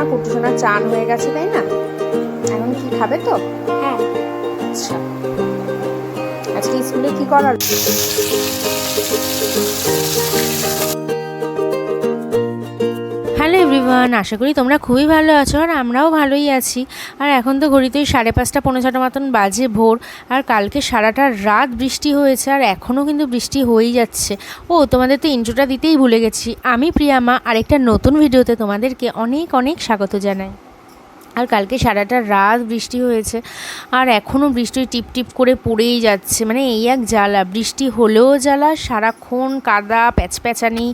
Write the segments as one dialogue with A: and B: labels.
A: পুটুসোনা চান হয়ে গেছে তাই না? এখন কি খাবে তো?
B: হ্যাঁ।
A: আচ্ছা, আজকে স্কুলে কি করার? হ্যালো এভরিওয়ান, আশা করি তোমরা খুবই ভালো আছো আর আমরাও ভালোই আছি। আর এখন তো ঘড়িতে 5:30 পৌনে 6টা মতন বাজে ভোর। আর কালকে সারাটা রাত বৃষ্টি হয়েছে আর এখনও কিন্তু বৃষ্টি হয়েই যাচ্ছে। ও তোমাদের তো ইন্ট্রোটা দিতেই ভুলে গেছি, আমি প্রিয়ামা আরেকটা নতুন ভিডিওতে তোমাদেরকে অনেক অনেক স্বাগত জানাই। আর কালকে সারাটা রাত বৃষ্টি হয়েছে আর এখনও বৃষ্টি টিপ টিপ করে পড়েই যাচ্ছে, মানে এই এক জ্বালা, বৃষ্টি হলেও জ্বালা, সারাক্ষণ কাদা প্যাচপ্যাচানি,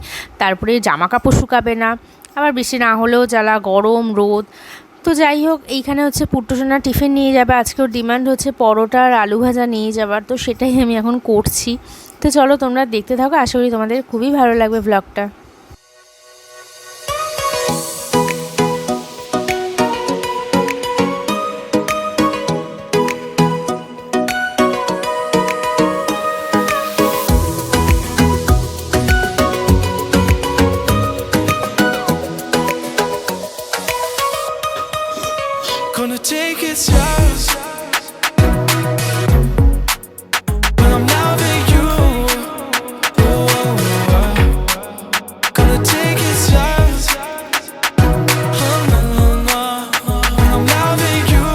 A: তারপরে জামা কাপড় শুকাবে না, আবার বৃষ্টি না হলেও জ্বালা, গরম রোদ। তো যাই হোক, এইখানে হচ্ছে পুট্টুসোনা টিফিন নিয়ে যাবে, আজকে ওর ডিমান্ড হচ্ছে পরোটা আর আলু ভাজা নিয়ে যাবার, তো সেটাই আমি এখন করছি। তো চলো তোমরা দেখতে থাকো, আশা করি তোমাদের খুবই ভালো লাগবে ব্লগটা।
C: Gonna take it slow. When I'm loving you. Gonna take it slow. No, no, no. When I'm loving you.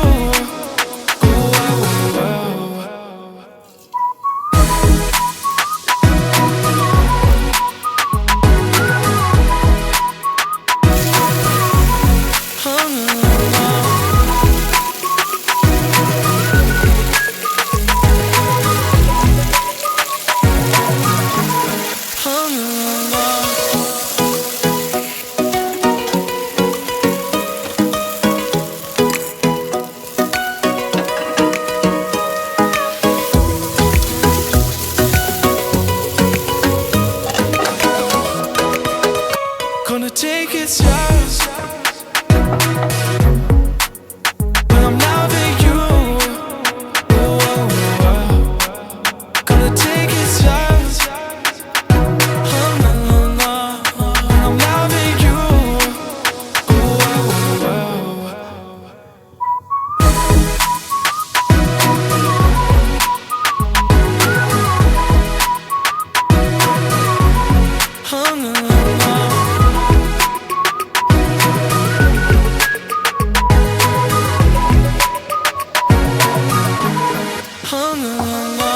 C: Gonna take it slow. When I'm loving you. Gonna take it slow. No, no, no. When I'm loving you. No, no, no.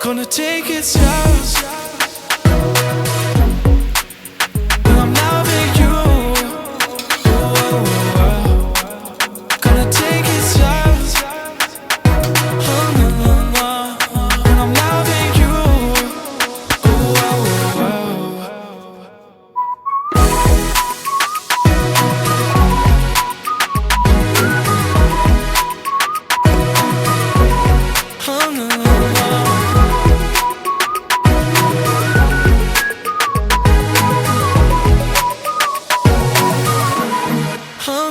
C: Gonna take it slow. When I'm loving you. Gonna take it slow. No, no, no. When I'm loving you. No,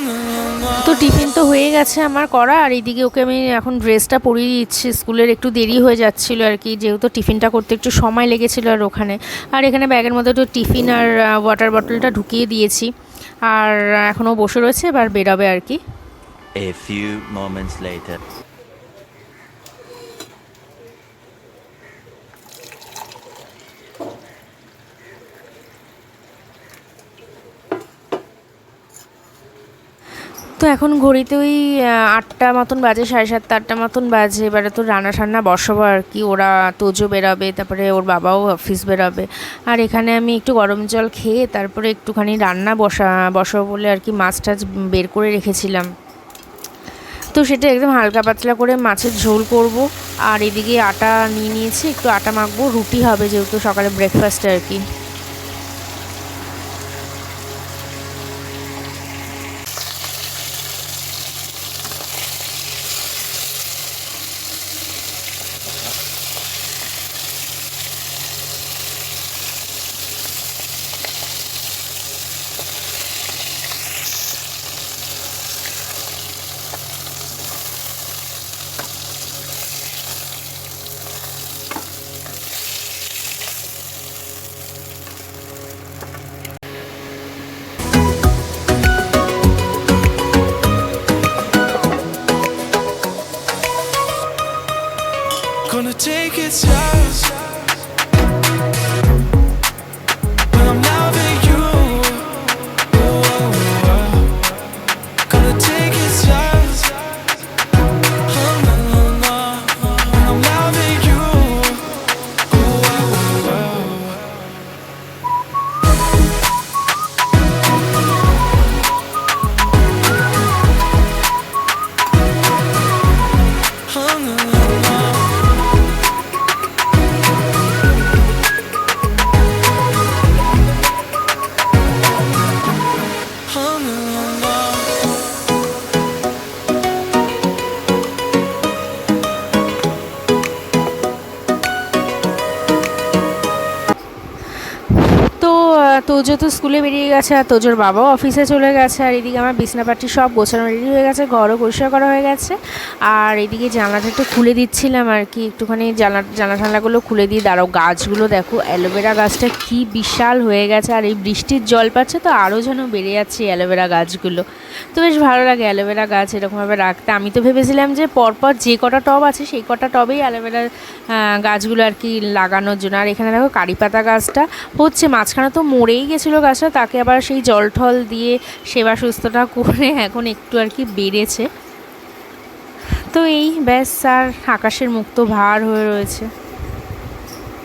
C: no, no.
A: তো tiffin তো হয়ে গেছে আমার করা, আর এইদিকে ওকে আমি এখন ড্রেসটা পরিয়ে দিচ্ছি। স্কুলের একটু দেরি হয়ে যাচ্ছিল আর কি, যেহেতু টিফিনটা করতে একটু সময় লেগেছিলো আর ওখানে। আর এখানে ব্যাগের মধ্যে একটু টিফিন আর ওয়াটার বটলটা ঢুকিয়ে দিয়েছি, আর এখনও বসে রয়েছে, এবার বেরোবে আর কি।
D: A few moments later.
A: তো এখন ঘড়িতে ওই 8টা মতন বাজে, 7:30 8টা মতন বাজে। এবারে তো রান্না ঠান্না বসাবো আর কি, ওরা তোজো বেরোবে, তারপরে ওর বাবাও অফিস বেরোবে। আর এখানে আমি একটু গরম জল খেয়ে তারপরে একটুখানি রান্না বসাবো বলে আর কি মাছ টাছ বের করে রেখেছিলাম। তো সেটা একদম হালকা পাতলা করে মাছের ঝোল করব। আর এদিকে আটা নিয়ে নিয়েছি, একটু আটা মাখবো, রুটি হবে যেহেতু সকালে ব্রেকফাস্টে আর কি। তোজো তো স্কুলে বেরিয়ে গেছে, আর তোজোর বাবাও অফিসে চলে গেছে, আর এদিকে আমার বিছনাপাটি সব গোছানো রেডি হয়ে গেছে, ঘরও পরিষ্কার করা হয়ে গেছে। আর এদিকে জানলাটা একটু খুলে দিচ্ছিলাম আর কি, একটুখানি জানলাগুলো খুলে দিয়ে। দাঁড়াও, গাছগুলো দেখো, অ্যালোভেরা গাছটা কি বিশাল হয়ে গেছে, আর এই বৃষ্টির জল পাচ্ছে তো আরও যেন বেড়ে যাচ্ছে অ্যালোভেরা গাছগুলো। তো বেশ ভালো লাগে অ্যালোভেরা গাছ এরকমভাবে রাখতে। আমি তো ভেবেছিলাম যে পরপর যে কটা টব আছে সেই কটা টবেই অ্যালোভেরা গাছগুলো আর কি লাগানোর জন্য। আর এখানে দেখো কারি পাতা গাছটা হচ্ছে, মাঝখানে তো মরেই গেছিলো গাছটা, তাকে আবার সেই জল ঠল দিয়ে সেবা সুস্থতা করে এখন একটু আর কি বেড়েছে। তো এই ব্যাস, আর আকাশের মুখ তো ভার হয়ে রয়েছে।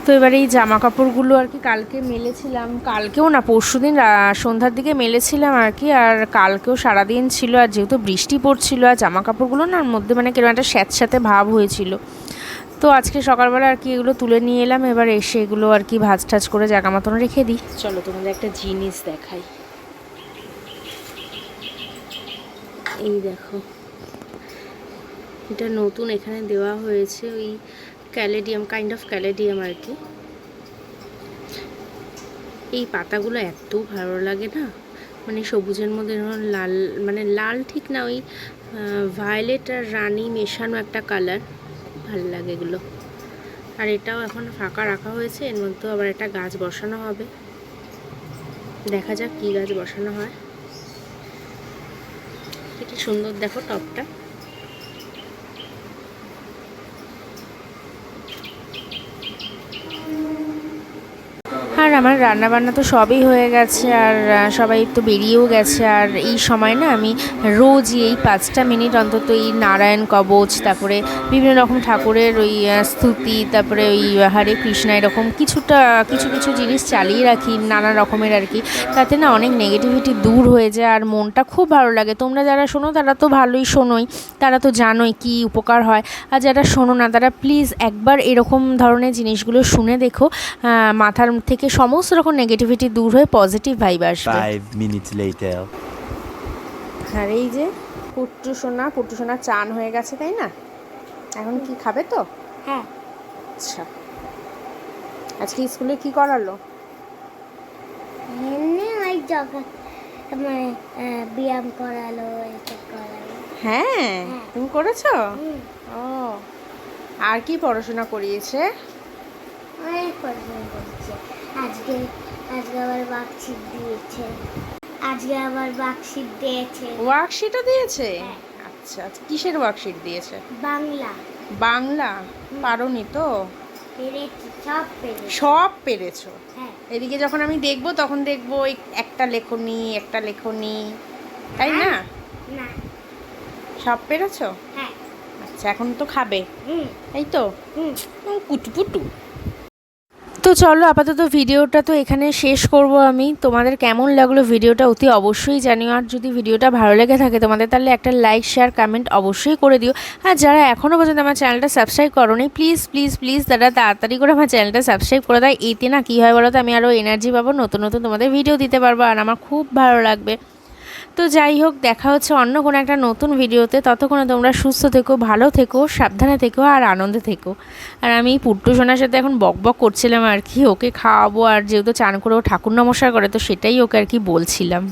A: তো এবার এই জামা কাপড়গুলো আর কি কালকে মেলেছিলাম, কালকেও না পরশুদিন সন্ধ্যার দিকে মেলেছিলাম আর কি, আর কালকেও সারাদিন ছিল। আর যেহেতু বৃষ্টি পড়ছিল আর জামা কাপড়গুলো না মধ্যে মানে কিরকম একটা স্যাঁতস্যাঁতে ভাব হয়েছিল। তো আজকে সকালবেলা আর কি এগুলো তুলে নিয়ে এলাম, এবার এসে এগুলো আর কি ভাজ টাজ করে জায়গা মতন রেখে দিই। চলো তোমাদের একটা জিনিস দেখাই, এই দেখো, এটা নতুন এখানে দেওয়া হয়েছে, ওই ক্যালেডিয়াম, কাইন্ড অফ ক্যালেডিয়াম আর কি। এই পাতাগুলো এত ভালো লাগে না, মানে সবুজের মধ্যে লাল, মানে লাল ঠিক না, ওই ভায়োলেট আর রানি মেশানো একটা কালার, ভালো লাগে এগুলো। আর এটাও এখন ফাঁকা রাখা হয়েছে, এর মধ্যেও আবার একটা গাছ বসানো হবে, দেখা যাক কী গাছ বসানো হয়। এটা সুন্দর দেখো টবটা। আর আমার রান্নাবান্না তো সবই হয়ে গেছে, আর সবাই তো বেরিয়েও গেছে। আর এই সময় না আমি রোজই এই 5টা মিনিট অন্তত এই নারায়ণ কবচ, তারপরে বিভিন্ন রকম ঠাকুরের ওই স্তুতি, তারপরে ওই হরে কৃষ্ণা, এরকম কিছু জিনিস চালিয়ে রাখি নানা রকমের আর কি। তাতে না অনেক নেগেটিভিটি দূর হয়ে যায় আর মনটা খুব ভালো লাগে। তোমরা যারা শোনো তারা তো ভালোই শোনোই, তারা তো জানোই কি উপকার হয়। আর যারা শোনো না তারা প্লিজ একবার এরকম ধরনের জিনিসগুলো শুনে দেখো, মাথার থেকে সমস্ত রকম নেগেটিভিটি দূর হয়ে পজিটিভ ভাইব আসবে।
D: 5 minutes later.
A: আর এই যে পুট্টু সোনা চান হয়ে গেছে, তাই না? এখন কি খাবে তো?
B: হ্যাঁ।
A: আচ্ছা, আজকে স্কুলে কি করালো?
B: এমনি ওই জগা মানে ব্যায়াম করালো, এইসব করালো।
A: হ্যাঁ, তুমি করেছো?
B: হুম,
A: ও, আর কি পড়াশোনা করিয়েছে?
B: অনেক পড়াশোনা করছে। আজকে আবার ওয়ার্কশিট দিয়েছে।
A: ওয়ার্কশিটও দিয়েছে?
B: হ্যাঁ।
A: আচ্ছা, কিসের ওয়ার্কশিট দিয়েছে?
B: বাংলা।
A: বাংলা পারোনি তো?
B: পেরেছি,
A: সব পেরেছো?
B: হ্যাঁ।
A: এদিকে যখন আমি দেখবো তখন দেখবো ওই একটা লেখনি, তাই না?
B: না।
A: সব পেরেছো?
B: হ্যাঁ।
A: আচ্ছা, এখন তো খাবে,
B: হুম।
A: এই তো?
B: হুম।
A: কুটুপুটু। তো চলো আপাতত ভিডিওটা তো এখানে শেষ করব আমি। তোমাদের কেমন লাগলো ভিডিওটা অতি অবশ্যই জানিও, আর যদি ভিডিওটা ভালো লেগে থাকে তোমাদের তাহলে একটা লাইক শেয়ার কমেন্ট অবশ্যই করে দিও। আর যারা এখনও পর্যন্ত আমার চ্যানেলটা সাবস্ক্রাইব করোনি প্লিজ তারা তাড়াতাড়ি করে আমার চ্যানেলটা সাবস্ক্রাইব করে দেয়। এতে না কী হয় বলো তো, আমি আরও এনার্জি পাবো, নতুন তোমাদের ভিডিও দিতে পারবো, আর আমার খুব ভালো লাগবে। তো যাই হোক, দেখা হচ্ছে অন্য কোনো একটা নতুন ভিডিওতে। ততক্ষণে তোমরা সুস্থ থেকো, ভালো থেকো, সাবধানে থেকো আর আনন্দে থেকো। আর আমি পুট্টু সোনার সাথে এখন বকবক করছিলাম আর কি, ওকে খাওয়াবো, আর যেহেতু চান করে ও ঠাকুর নমস্কার করে তো সেটাই ওকে আর কি বলছিলাম।